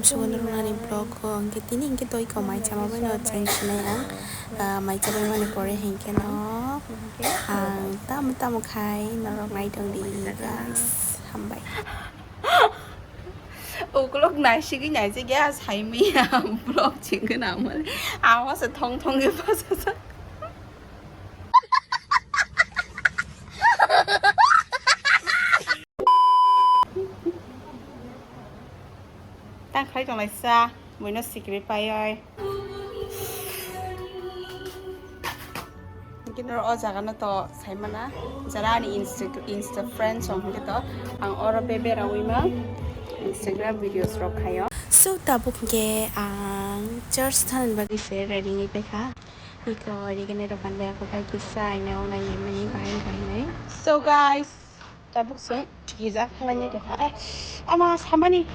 sugun runani blog ko angke tini angke toy ko mai chama bai no chang chinai ang mai chabai mani pore hengke no ang tam khai narok nai dong di guys hambai lúc này suy cái này sẽ giá thầy mi blog chuyện cái nào mà ao nó sẽ thông cái phát sẽ đang thấy trong này xa mới nó secret bay ơi cái nó ở giờ nó to thấy mà na giờ ra đi insta friends xong cái đó ang ora bebe ra mà Instagram videos ro kayo. So tabuk ke ang church thanan bagi fair ready ngai pe kha iko ri kene ro pan ba ko kai kisai ne ona ye mani bai nei. So guys, tabuk sung giza khalanya ke ha. Ama samani.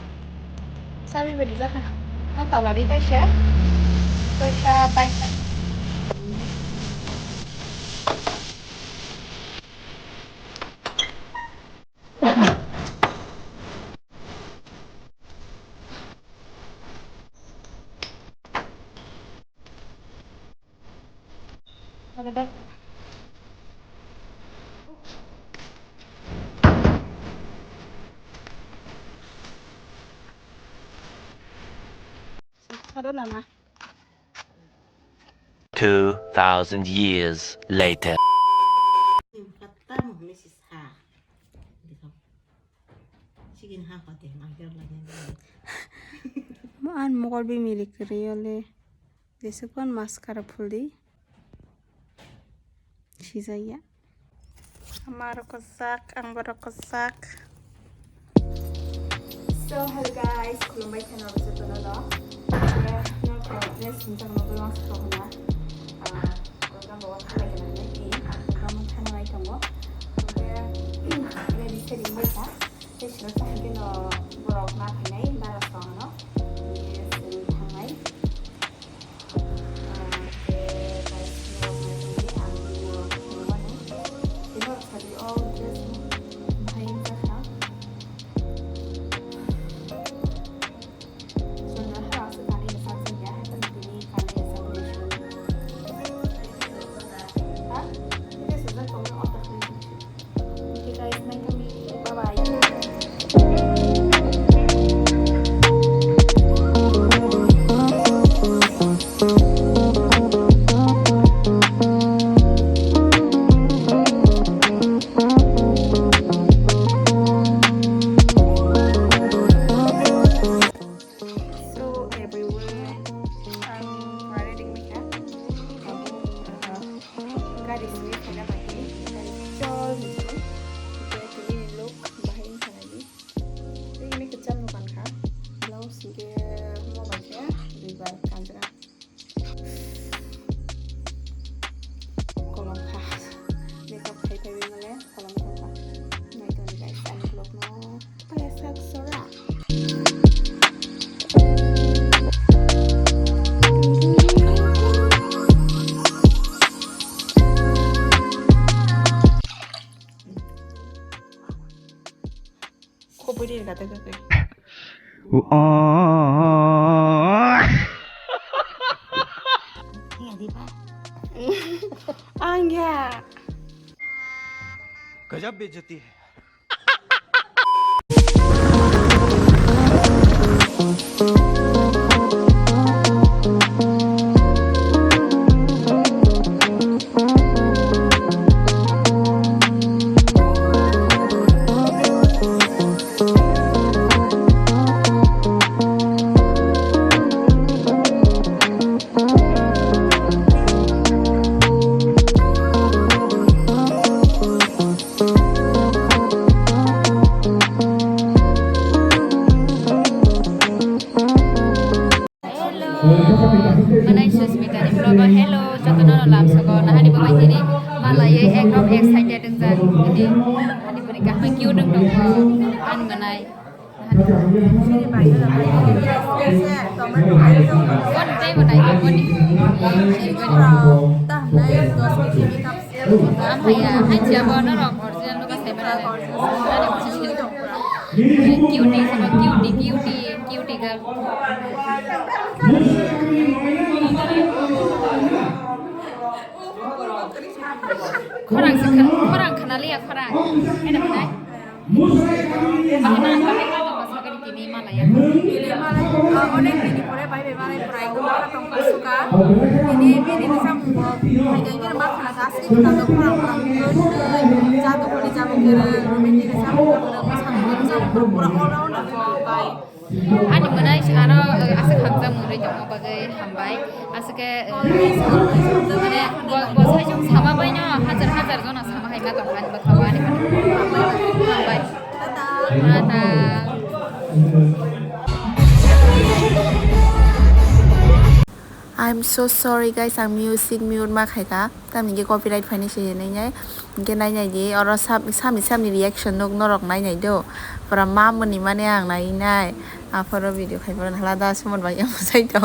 Sabi ba giza kha. Ang tawla di ta siya. So siya bye. Ada nama 2,000 years later. Maan mokol bi milik riole desukon maskara phuli Shizaya amaro kosak, ang baro kosak. So hello guys, kulumbai channel sa to na ya no progress minta mo ko lang sa na program bawa kala kana ni program thana nai tongo kaya ready setting ba ta session sa hangin no borok na khanai bara song no yes hangai Budi kata gitu. Iya di Pak. Enggak. गजब बेइज्जती है. Manai Susmita di vlog hello jotono lam sago nah di bagai ini malah ye ekrom excited dengan ini di berikan makiu dong dong an manai kon teh manai kon am haya hai siapa no rok original no kasih manai cutie sama cutie Orang kenali ya orang. Enak mana? Bagaimana masakan gini malah ya? Ini malah onek ini boleh pakai malah perai gua atau suka. Ini bisa harganya lemak karena asli kita tuh kurang jatuh kalau dicampur ini bisa kurang all round baik. Ani mana sekarang asal hamzah mulai jauh bagai hambai asal ke mana gua saya cuma sama banyak hajar zona sama hai mata kan berkawan ini hambai mata I'm so sorry guys, ang music mute ma khai ka. Ta min ge copyright phani se nei nhai. Ge nai nhai di oro sam ni reaction nok norok nai nhai do. Para ma mun ni mane ang nai nai. A photo video khai pon hala da sumon bai am sai do.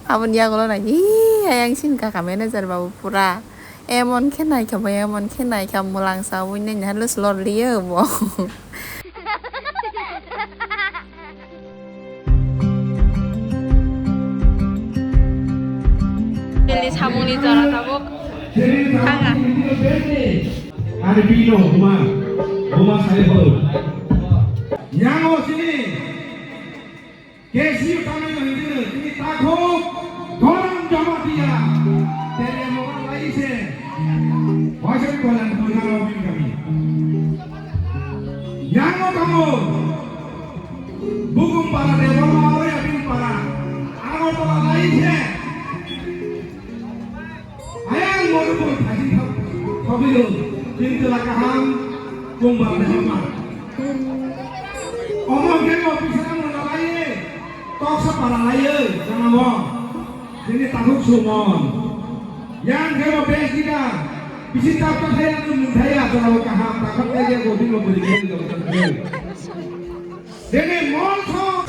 Amun ya golo nai. Ayang sin ka ka manager babu pura. Emon khen nai ka bai emon khen nai ka mulang sa win nei nhai lus lor lieu bo. Pilih samuni cara tahu tangga. Ada pino rumah saya baru. Nyango sini, kesi kami menghidupkan ini takut orang jama dia. Teri orang lain se, wajib kolan punya mobil kami. Nyango kamu, bukan para dewa mau ya bin para, aku para lain se. Ayang mau pun kasih kopi dulu, pintu lakaham, kumbang bersama. Omong kemo bisa mengalai, tok separa lain, sama mo. Ini takut sumon. Yang kemo bes kita, bisa takut saya tu saya kalau kaham takut saja kopi mau beli gitu. Ini monso.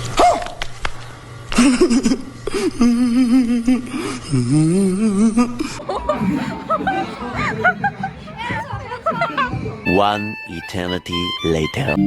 One eternity later.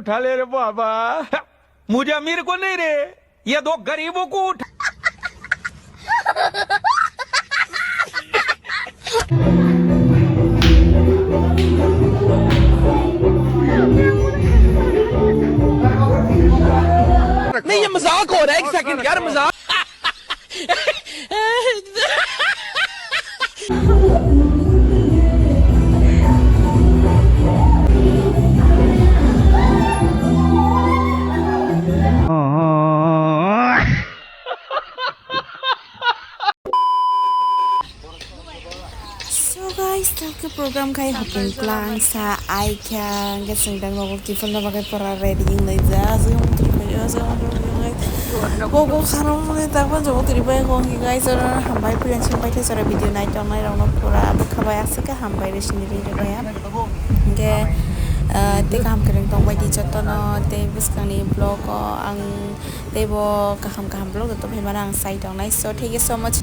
उठा ले रे बाबा मुझे अमीर को नहीं रे ये दो गरीबों को उठा नहीं ये मजाक हो रहा है एक सेकंड यार मजाक ke program kai hotel plan sa ai kya ngasang dang mo ki phone ba kai para ready ng lai za so video जों gogo kharom mane takban jogo tribai ko hi guys ora hambai puran simpai the sora video night on night rong pura khabai asika hambai resini ri baya ge te kam kereng tong bai di jotono te buskani blog ang te bo kaham blog to bhai marang site on nice so thank you so much